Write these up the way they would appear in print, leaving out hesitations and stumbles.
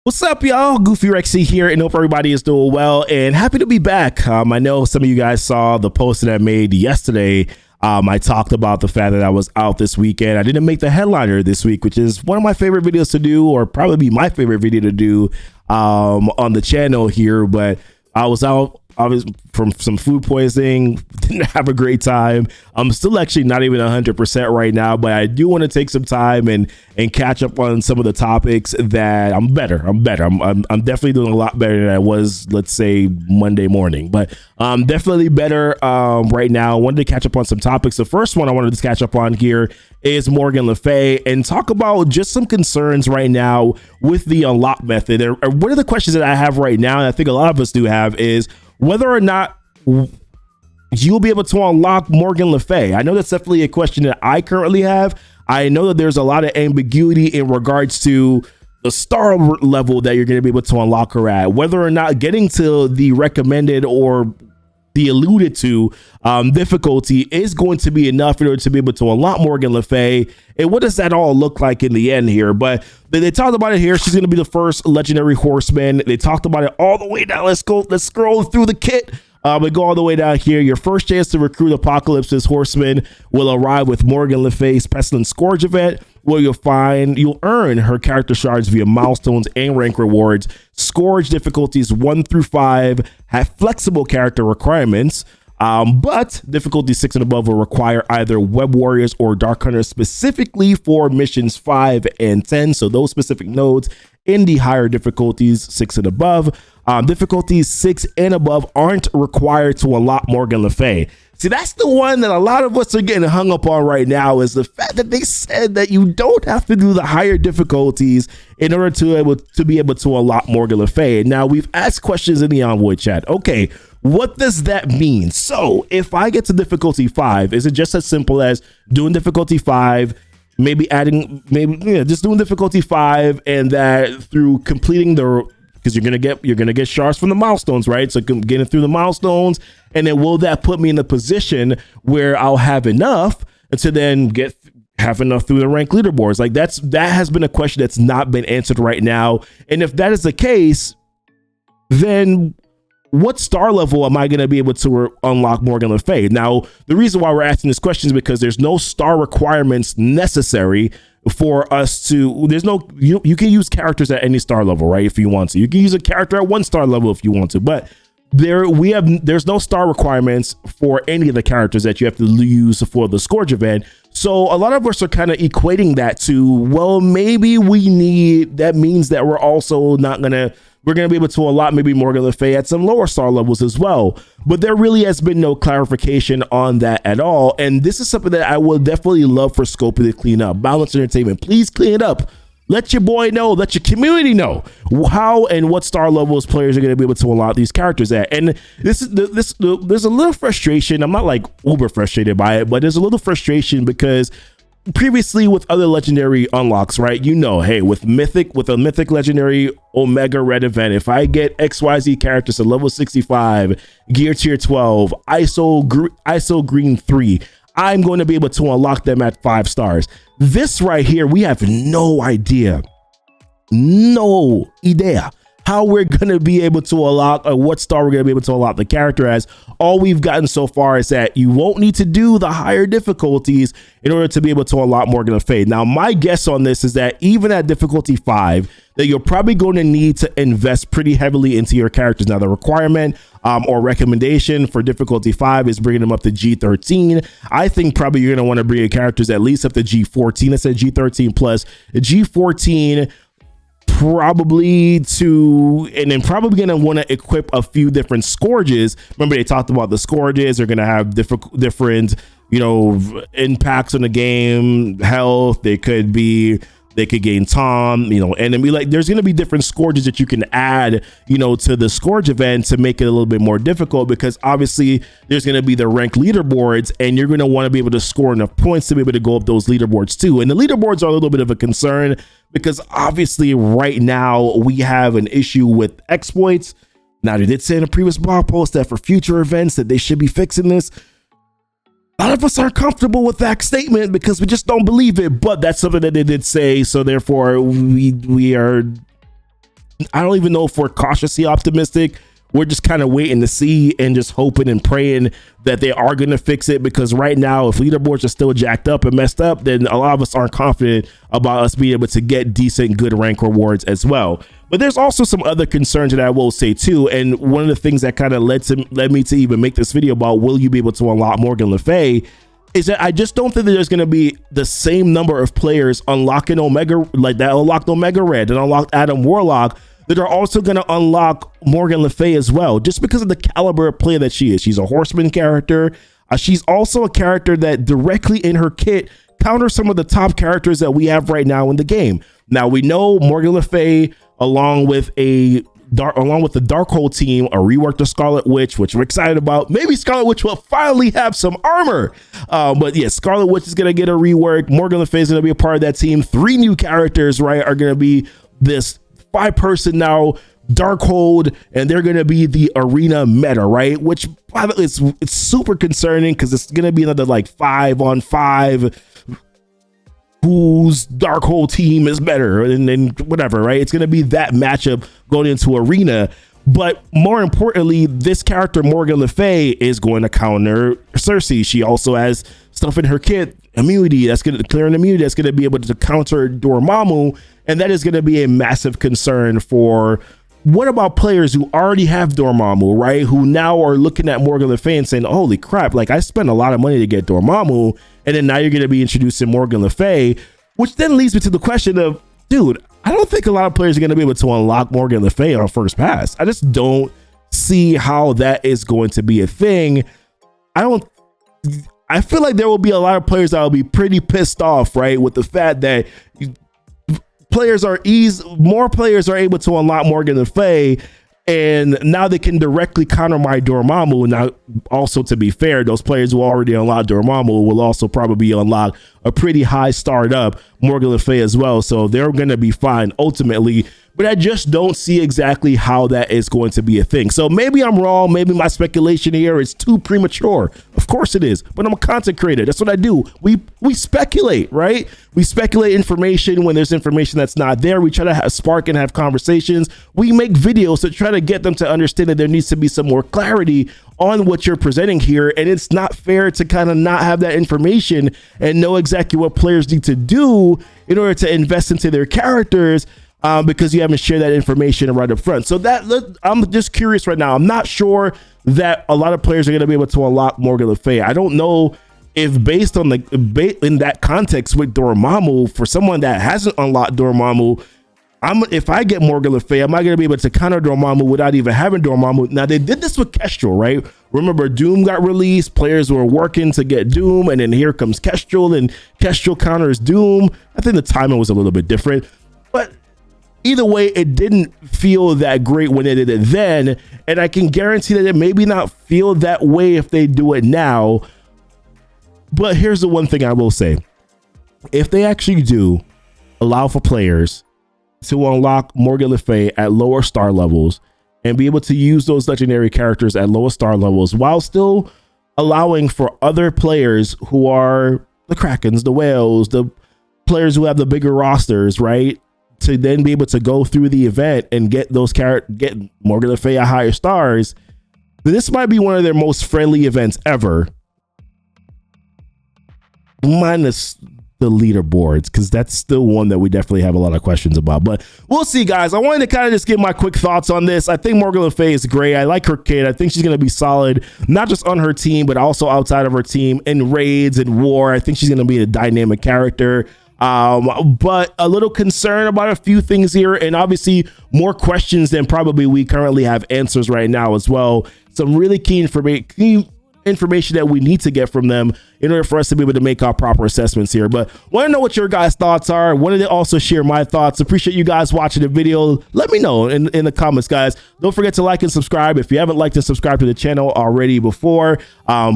What's up, y'all? Goofy Rexy here, and hope everybody is doing well and happy to be back. I know some of you guys saw the post that I made yesterday. I talked about the fact that I was out this weekend. I didn't make the headliner this week, which is one of my favorite videos to do, or probably my favorite video to do on the channel here. But I was out from some food poisoning, didn't have a great time. I'm still actually not even 100% right now, but I do want to take some time and catch up on some of the topics that I'm better. I'm definitely doing a lot better than I was, let's say, Monday morning, but definitely better right now. I wanted to catch up on some topics. The first one I wanted to catch up on here is Morgan Le Fay and talk about just some concerns right now with the unlock method. Or one of the questions that I have right now, and I think a lot of us do have, is whether or not you'll be able to unlock Morgan Le Fay. I know that's definitely a question that I currently have. I know that there's a lot of ambiguity in regards to the star level that you're going to be able to unlock her at, whether or not getting to the recommended or the alluded to difficulty is going to be enough in order to be able to unlock Morgan Le Fay. And what does that all look like in the end here? But they talked about it here. She's going to be the first legendary horseman. They talked about it all the way down. Let's scroll through the kit. We go all the way down here. Your first chance to recruit Apocalypse's horseman will arrive with Morgan Le Fay's Pestilent Scourge event, where you'll earn her character shards via milestones and rank rewards. Scourge difficulties 1 through 5 have flexible character requirements, but difficulty 6 and above will require either Web Warriors or Dark Hunters specifically for missions 5 and 10. So those specific nodes in the higher difficulties, 6 and above. Difficulties 6 and above aren't required to unlock Morgan Le Fay. See, that's the one that a lot of us are getting hung up on right now, is the fact that they said that you don't have to do the higher difficulties in order to be able to unlock Morgan Le Fay. Now, we've asked questions in the Envoy chat. Okay, what does that mean? So if I get to difficulty 5, is it just as simple as doing difficulty 5, just doing difficulty 5, and that through completing because you're gonna get shards from the milestones, right? So getting through the milestones, and then will that put me in a position where I'll have enough to then have enough through the rank leaderboards? Like that has been a question that's not been answered right now. And if that is the case, then what star level am I going to be able to unlock Morgan Le Fay? Now, the reason why we're asking this question is because there's no star requirements necessary for us to. You can use characters at any star level, right? If you want to, you can use a character at 1 star level if you want to, but there's no star requirements for any of the characters that you have to use for the Scourge event. So a lot of us are kind of equating that to, well, maybe that means that we're going to be able to unlock maybe Morgan Le Fay at some lower star levels as well. But there really has been no clarification on that at all. And this is something that I would definitely love for Scopely to clean up. Balance Entertainment, please clean it up. Let your boy know, let your community know how and what star levels players are going to be able to unlock these characters at. And there's a little frustration. I'm not like uber frustrated by it, but there's a little frustration because previously with other legendary unlocks, right? Hey, with a mythic legendary Omega Red event, if I get XYZ characters at level 65, gear tier 12, ISO green 3, I'm going to be able to unlock them at 5 stars. This right here, we have no idea how we're going to be able to unlock, or what star we're going to be able to unlock the character as. All we've gotten so far is that you won't need to do the higher difficulties in order to be able to unlock Morgan Le Fay. Now, my guess on this is that even at difficulty 5, that you're probably going to need to invest pretty heavily into your characters. Now, the requirement or recommendation for difficulty 5 is bringing them up to G13. I think probably you're going to want to bring your characters at least up to G14. It said G13 plus. G14 probably going to want to equip a few different scourges. Remember, they talked about the scourges are going to have different impacts on the game, health. They could gain Tom, enemy. Like, there's going to be different scourges that you can add, to the Scourge event to make it a little bit more difficult, because obviously there's going to be the rank leaderboards, and you're going to want to be able to score enough points to be able to go up those leaderboards too. And the leaderboards are a little bit of a concern because obviously right now we have an issue with exploits. Now, they did say in a previous blog post that for future events that they should be fixing this. A lot of us aren't comfortable with that statement because we just don't believe it, but that's something that they did say. So therefore we are I don't even know if we're cautiously optimistic. We're just kind of waiting to see and just hoping and praying that they are going to fix it, because right now, if leaderboards are still jacked up and messed up, then a lot of us aren't confident about us being able to get decent, good rank rewards as well. But there's also some other concerns that I will say too. And one of the things that kind of led me to even make this video about will you be able to unlock Morgan Le Fay is that I just don't think that there's going to be the same number of players unlocking Omega, like that unlocked Omega Red and unlocked Adam Warlock, that are also going to unlock Morgan Le Fay as well, just because of the caliber of player that she is. She's a horseman character. She's also a character that directly in her kit counters some of the top characters that we have right now in the game. Now, we know Morgan Le Fay, along with the Darkhold team, a reworked the Scarlet Witch, which we're excited about. Maybe Scarlet Witch will finally have some armor. But yeah, Scarlet Witch is going to get a rework. Morgan Le Fay is going to be a part of that team. 3 new characters, right, are going to be this 5-person now Darkhold, and they're going to be the arena meta, right? Which it's super concerning, because it's going to be another like 5-on-5 whose Darkhold team is better and whatever, right? It's going to be that matchup going into arena. But more importantly, this character Morgan Le Fay is going to counter Cersei. She also has stuff in her kit, immunity that's going to clear an immunity that's going to be able to counter Dormammu, and that is going to be a massive concern for what about players who already have Dormammu, right? Who now are looking at Morgan Le Fay and saying, holy crap, like I spent a lot of money to get Dormammu, and then now you're going to be introducing Morgan Le Fay, which then leads me to the question of, dude, I don't think a lot of players are going to be able to unlock Morgan Le Fay on first pass. I just don't see how that is going to be a thing. I feel like there will be a lot of players that will be pretty pissed off, right, with the fact that more players are able to unlock Morgan Le Fay, and now they can directly counter my Dormammu. Now, also to be fair, those players who already unlocked Dormammu will also probably unlock a pretty high start up Morgan Le Fay as well, so they're going to be fine ultimately. But I just don't see exactly how that is going to be a thing. So maybe I'm wrong. Maybe my speculation here is too premature. Of course it is, but I'm a content creator. That's what I do. We speculate, right? We speculate information when there's information that's not there. We try to spark and have conversations. We make videos to try to get them to understand that there needs to be some more clarity on what you're presenting here. And it's not fair to kind of not have that information and know exactly what players need to do in order to invest into their characters, because you haven't shared that information right up front. So I'm just curious right now. I'm not sure that a lot of players are going to be able to unlock Morgan Le Fay. I don't know if based on in that context with Dormammu, for someone that hasn't unlocked Dormammu, if I get Morgan Le Fay, am I going to be able to counter Dormammu without even having Dormammu? Now, they did this with Kestrel, right? Remember, Doom got released. Players were working to get Doom, and then here comes Kestrel, and Kestrel counters Doom. I think the timing was a little bit different, but either way, it didn't feel that great when they did it then, and I can guarantee that it maybe not feel that way if they do it now. But here's the one thing I will say. If they actually do allow for players to unlock Morgan Le Fay at lower star levels and be able to use those legendary characters at lower star levels while still allowing for other players who are the Krakens, the Whales, the players who have the bigger rosters, right, to then be able to go through the event and get Morgan Le Fay at higher stars, this might be one of their most friendly events ever, minus the leaderboards, because that's still one that we definitely have a lot of questions about. But we'll see, guys. I wanted to kind of just give my quick thoughts on this. I think Morgan Le Fay is great. I like her kid. I think she's going to be solid, not just on her team, but also outside of her team in raids and war. I think she's going to be a dynamic character. But a little concern about a few things here, and obviously more questions than probably we currently have answers right now as well. Some really key information that we need to get from them in order for us to be able to make our proper assessments here. But want to know what your guys' thoughts are. Wanted to also share my thoughts. Appreciate you guys watching the video. Let me know in the comments, guys. Don't forget to like and subscribe if you haven't liked and subscribed to the channel already before.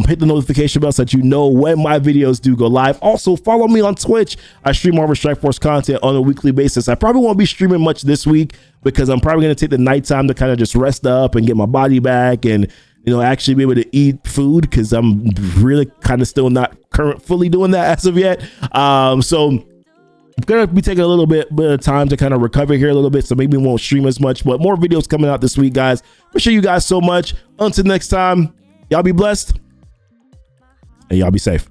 Hit the notification bell so that you know when my videos do go live. Also, follow me on Twitch. I stream Marvel Strike Force content on a weekly basis. I probably won't be streaming much this week because I'm probably going to take the nighttime to kind of just rest up and get my body back and, you know, actually be able to eat food, because I'm really kind of still not fully doing that as of yet. So I'm gonna be taking a little bit of time to kind of recover here a little bit, so maybe we won't stream as much, but more videos coming out this week, guys. Appreciate you guys so much. Until next time, y'all be blessed and y'all be safe.